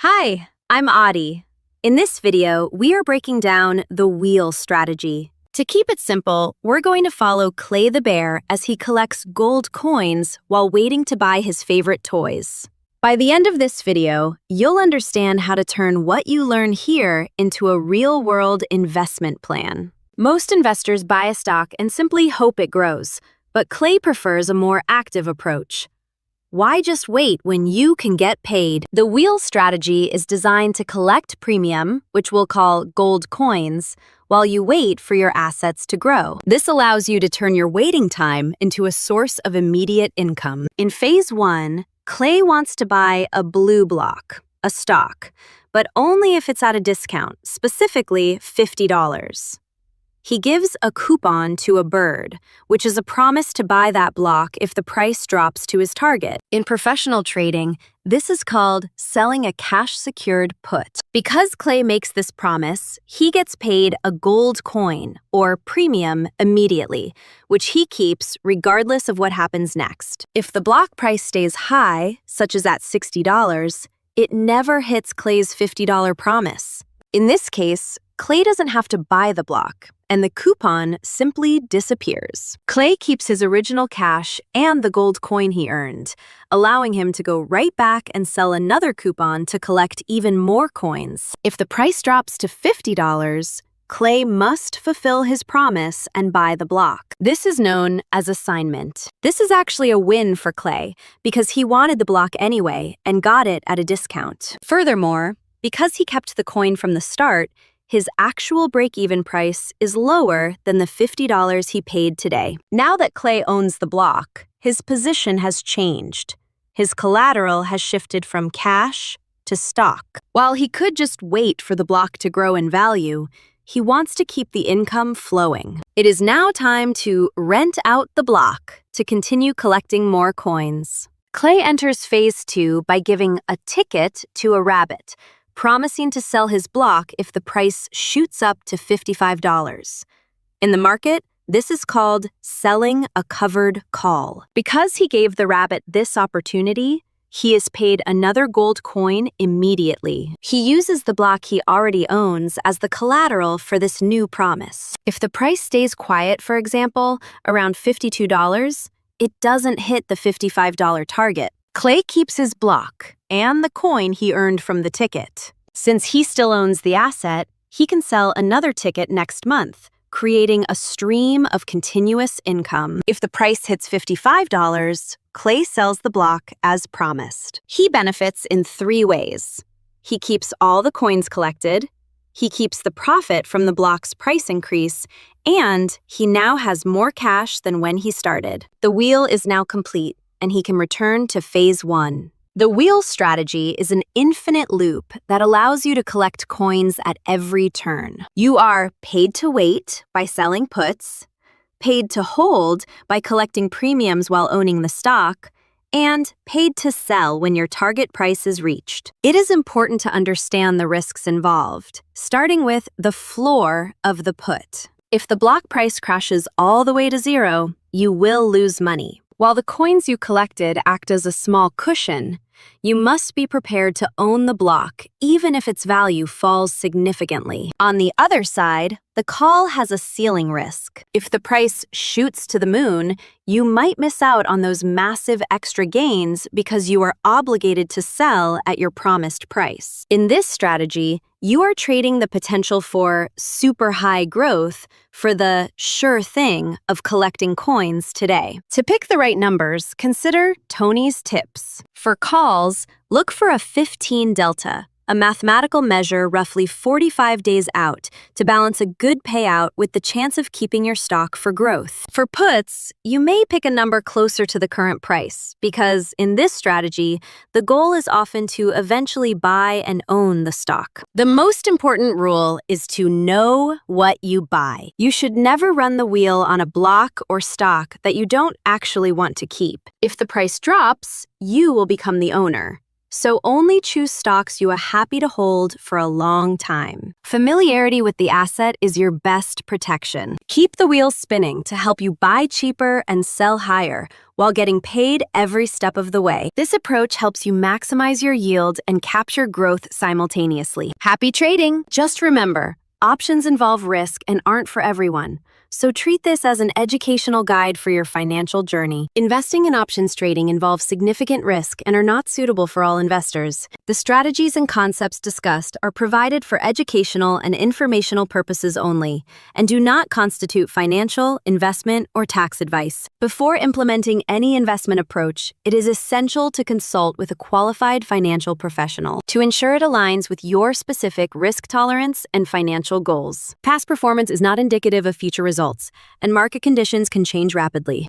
Hi, I'm Audie. In this video, we are breaking down the wheel strategy. To keep it simple, we're going to follow Clay the bear as he collects gold coins while waiting to buy his favorite toys. By the end of this video, you'll understand how to turn what you learn here into a real-world investment plan. Most investors buy a stock and simply hope it grows, but Clay prefers a more active approach. Why just wait when you can get paid? The wheel strategy is designed to collect premium, which we'll call gold coins, while you wait for your assets to grow. This allows you to turn your waiting time into a source of immediate income. In Phase 1, Clay wants to buy a blue block, a stock, but only if it's at a discount, specifically $50. He gives a coupon to a bird, which is a promise to buy that block if the price drops to his target. In professional trading, this is called selling a cash-secured put. Because Clay makes this promise, he gets paid a gold coin, or premium, immediately, which he keeps regardless of what happens next. If the block price stays high, such as at $60, it never hits Clay's $50 promise. In this case, Clay doesn't have to buy the block, and the coupon simply disappears. Clay keeps his original cash and the gold coin he earned, allowing him to go right back and sell another coupon to collect even more coins. If the price drops to $50, Clay must fulfill his promise and buy the block. This is known as assignment. This is actually a win for Clay because he wanted the block anyway and got it at a discount. Furthermore, because he kept the coin from the start, his actual break-even price is lower than the $50 he paid today. Now that Clay owns the block, his position has changed. His collateral has shifted from cash to stock. While he could just wait for the block to grow in value, he wants to keep the income flowing. It is now time to rent out the block to continue collecting more coins. Clay enters Phase 2 by giving a ticket to a rabbit, promising to sell his block if the price shoots up to $55. In the market, this is called selling a covered call. Because he gave the rabbit this opportunity, he is paid another gold coin immediately. He uses the block he already owns as the collateral for this new promise. If the price stays quiet, for example, around $52, it doesn't hit the $55 target. Clay keeps his block and the coin he earned from the ticket. Since he still owns the asset, he can sell another ticket next month, creating a stream of continuous income. If the price hits $55, Clay sells the block as promised. He benefits in 3 ways. He keeps all the coins collected, he keeps the profit from the block's price increase, and he now has more cash than when he started. The wheel is now complete, and he can return to Phase 1. The wheel strategy is an infinite loop that allows you to collect coins at every turn. You are paid to wait by selling puts, paid to hold by collecting premiums while owning the stock, and paid to sell when your target price is reached. It is important to understand the risks involved, starting with the floor of the put. If the block price crashes all the way to zero, you will lose money. While the coins you collected act as a small cushion, you must be prepared to own the block, even if its value falls significantly. On the other side, the call has a ceiling risk. If the price shoots to the moon, you might miss out on those massive extra gains because you are obligated to sell at your promised price. In this strategy, you are trading the potential for super high growth for the sure thing of collecting coins today. To pick the right numbers, consider Tony's tips. For calls, look for a 15 delta, a mathematical measure roughly 45 days out to balance a good payout with the chance of keeping your stock for growth. For puts, you may pick a number closer to the current price because in this strategy, the goal is often to eventually buy and own the stock. The most important rule is to know what you buy. You should never run the wheel on a block or stock that you don't actually want to keep. If the price drops, you will become the owner. So only choose stocks you are happy to hold for a long time. Familiarity with the asset is your best protection. Keep the wheels spinning to help you buy cheaper and sell higher while getting paid every step of the way. This approach helps you maximize your yield and capture growth simultaneously. Happy trading! Just remember, options involve risk and aren't for everyone. So treat this as an educational guide for your financial journey. Investing in options trading involves significant risk and are not suitable for all investors. The strategies and concepts discussed are provided for educational and informational purposes only and do not constitute financial, investment, or tax advice. Before implementing any investment approach, it is essential to consult with a qualified financial professional to ensure it aligns with your specific risk tolerance and financial goals. Past performance is not indicative of future results, and market conditions can change rapidly.